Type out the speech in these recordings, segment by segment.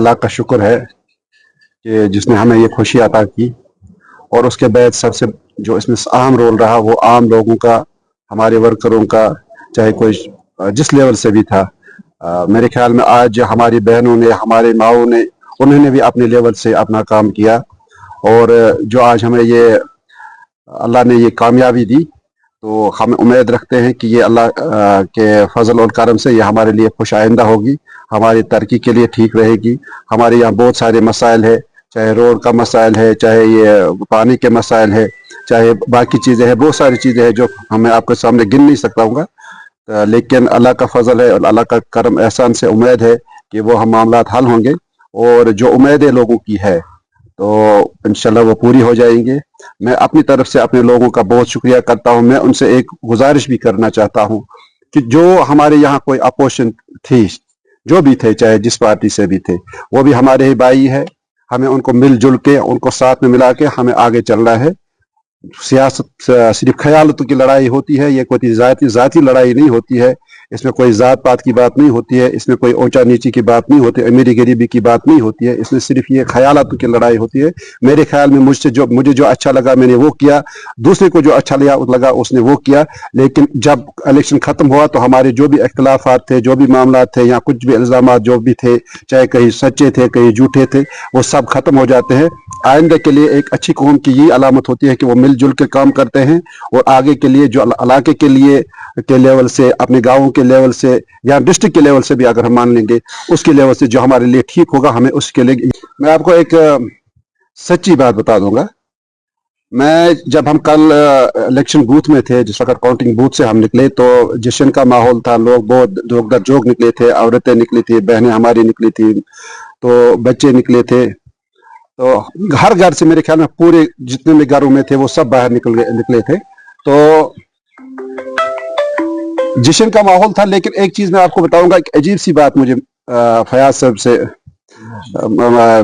अल्लाह का शुक्र है कि जिसने हमें ये खुशी अता की। और उसके बाद सबसे जो इसमें अहम रोल रहा वो आम लोगों का, हमारे वर्करों का, चाहे कोई जिस लेवल से भी था। मेरे ख्याल में आज हमारी बहनों ने, हमारे माओं ने, उन्होंने भी अपने लेवल से अपना काम किया। और जो आज हमें ये अल्लाह ने ये कामयाबी दी, तो हम उम्मीद रखते हैं कि ये अल्लाह के फजल और करम से ये हमारे लिए खुश आइंदा होगी, हमारी तरक्की के लिए ठीक रहेगी। हमारे यहाँ बहुत सारे मसाइल है, चाहे रोड का मसाइल है, चाहे ये पानी के मसाइल है, चाहे बाकी चीज़ें हैं, बहुत सारी चीज़ें हैं जो मैं आपके सामने गिन नहीं सकता हूँ। लेकिन अल्लाह का फजल है और अल्लाह का करम एहसान से उम्मीद है कि वो हम मामलात हल होंगे। और जो उम्मीदें लोगों की है तो इंशाल्लाह वो पूरी हो जाएंगे। मैं अपनी तरफ से अपने लोगों का बहुत शुक्रिया करता हूँ। मैं उनसे एक गुजारिश भी करना चाहता हूँ कि जो हमारे यहाँ कोई अपोजिशन थी, जो भी थे, चाहे जिस पार्टी से भी थे, वो भी हमारे ही भाई है। हमें उनको मिलजुल के, उनको साथ में मिला के हमें आगे चलना है। सियासत सिर्फ ख्यालतों की लड़ाई होती है, ये कोई जाती लड़ाई नहीं होती है। इसमें कोई जात पात की बात नहीं होती है, इसमें कोई ऊंचा नीची की बात नहीं होती, अमीरी गरीबी की बात नहीं होती है। इसमें सिर्फ ये ख्यालातों की लड़ाई होती है। मेरे ख्याल में मुझे जो अच्छा लगा मैंने वो किया, दूसरे को जो अच्छा लगा उसने वो किया। लेकिन जब इलेक्शन खत्म हुआ तो हमारे जो भी इख्तलाफात थे, जो भी मामला थे, या कुछ भी इल्जाम जो भी थे, चाहे कहीं सच्चे थे कहीं झूठे थे, वो सब खत्म हो जाते हैं। आइंदा के लिए एक अच्छी कौम की ये अलामत होती है कि वो मिलजुल के काम करते हैं। और आगे के लिए जो इलाके के लिए के लेवल से, अपने गाँवों के लेवल से, या डिस्ट्रिक्ट के लेवल से भी अगर हम मान लेंगे, उसके लेवल से जो हमारे लिए ठीक होगा, हमें उसके लिए। मैं आपको एक सच्ची बात बता दूंगा। जब हम कल इलेक्शन बूथ में थे, जिस वक्त काउंटिंग बूथ से हम निकले, तो जश्न का माहौल था। लोग बहुत जोग निकले थे, औरतें निकली थी, बहनें हमारी निकली थी, तो बच्चे निकले थे। तो हर घर से, मेरे ख्याल में पूरे जितने भी घरों में थे वो सब बाहर निकले थे। तो जश्न का माहौल था। लेकिन एक चीज मैं आपको बताऊंगा, एक अजीब सी बात मुझे फयाज साहब से,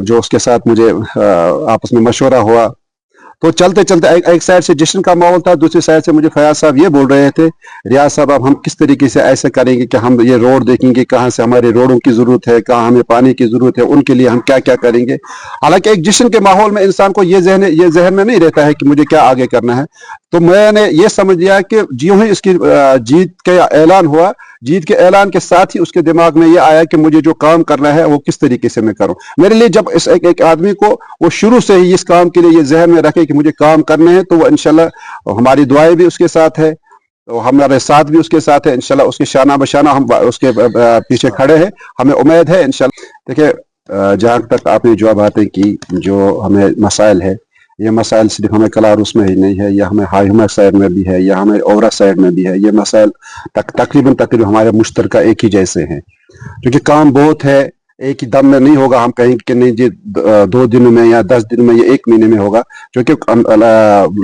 जो उसके साथ मुझे आपस में मशवरा हुआ, तो चलते चलते एक साइड से जश्न का माहौल था, दूसरी साइड से मुझे फयाज साहब ये बोल रहे थे, रियाज साहब अब हम किस तरीके से ऐसे करेंगे कि हम ये रोड देखेंगे, कहाँ से हमारे रोडों की जरूरत है, कहाँ हमें पानी की जरूरत है, उनके लिए हम क्या क्या करेंगे। हालांकि एक जश्न के माहौल में इंसान को ये जहन में नहीं रहता है कि मुझे क्या आगे करना है। तो मैंने ये समझ लिया कि ज्यों ही इसकी जीत का ऐलान हुआ, जीत के ऐलान के साथ ही उसके दिमाग में ये आया कि मुझे जो काम करना है वो किस तरीके से मैं करूं। मेरे लिए जब एक आदमी को वो शुरू से ही इस काम के लिए ये जहन में रखे कि मुझे काम करने हैं, तो वो इंशाल्लाह, हमारी दुआएं भी उसके साथ है, तो हमारे साथ भी उसके साथ है इंशाल्लाह। उसके शाना बशाना हम उसके पीछे खड़े हैं। हमें उम्मीद है इंशाल्लाह। देखिए, जहाँ तक आपने जो बातें की, जो हमें मसाइल है, ये मसाइल सिर्फ हमें कलारुस में ही नहीं है, या हमें हाईमा साइड में भी है, या हमें ओवरा साइड में भी है। ये मसाइल तकरीबन हमारे मुश्तरका एक ही जैसे हैं, क्योंकि काम बहुत है। एक ही दम में नहीं होगा। हम कहेंगे कि नहीं जी 2 दिनों में या 10 दिन में या 1 महीने में होगा, क्योंकि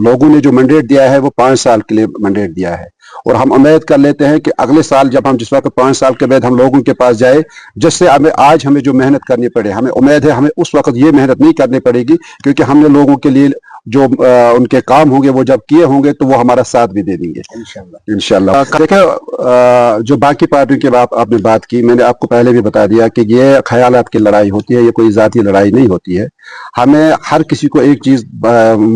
लोगों ने जो मैंडेट दिया है वो 5 साल के लिए मैंडेट दिया है। और हम उम्मीद कर लेते हैं कि अगले साल जब हम, जिस वक्त 5 साल के बाद हम लोगों के पास जाए, जिससे आज हमें जो मेहनत करनी पड़े, हमें उम्मीद है हमें उस वक्त ये मेहनत नहीं करनी पड़ेगी, क्योंकि हमने लोगों के लिए जो उनके काम होंगे वो जब किए होंगे तो वो हमारा साथ भी दे देंगे इंशाल्लाह। देखिए, जो बाकी पार्टियों की आपने बात की, मैंने आपको पहले भी बता दिया कि ये ख्यालात की लड़ाई होती है, ये कोई जाती लड़ाई नहीं होती है। हमें हर किसी को एक चीज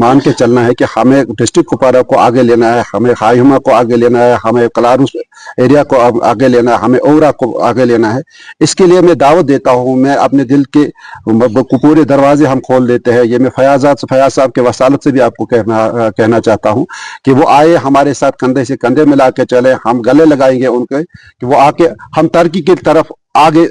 मान के चलना है कि हमें डिस्ट्रिक्ट कुपवारा को आगे लेना है, हमें हाईमा को आगे लेना है, हमें कलारुस एरिया को आगे लेना है, हमें ओवरा को आगे लेना है। इसके लिए मैं दावत देता हूँ। मैं अपने दिल के पूरे दरवाजे हम खोल देते हैं। ये मैं फयाज साहब के वसालत से भी आपको कहना चाहता हूँ कि वो आए, हमारे साथ कंधे से कंधे मिला के चले, हम गले लगाएंगे उनके, कि वो आके हम तरक्की की तरफ आगे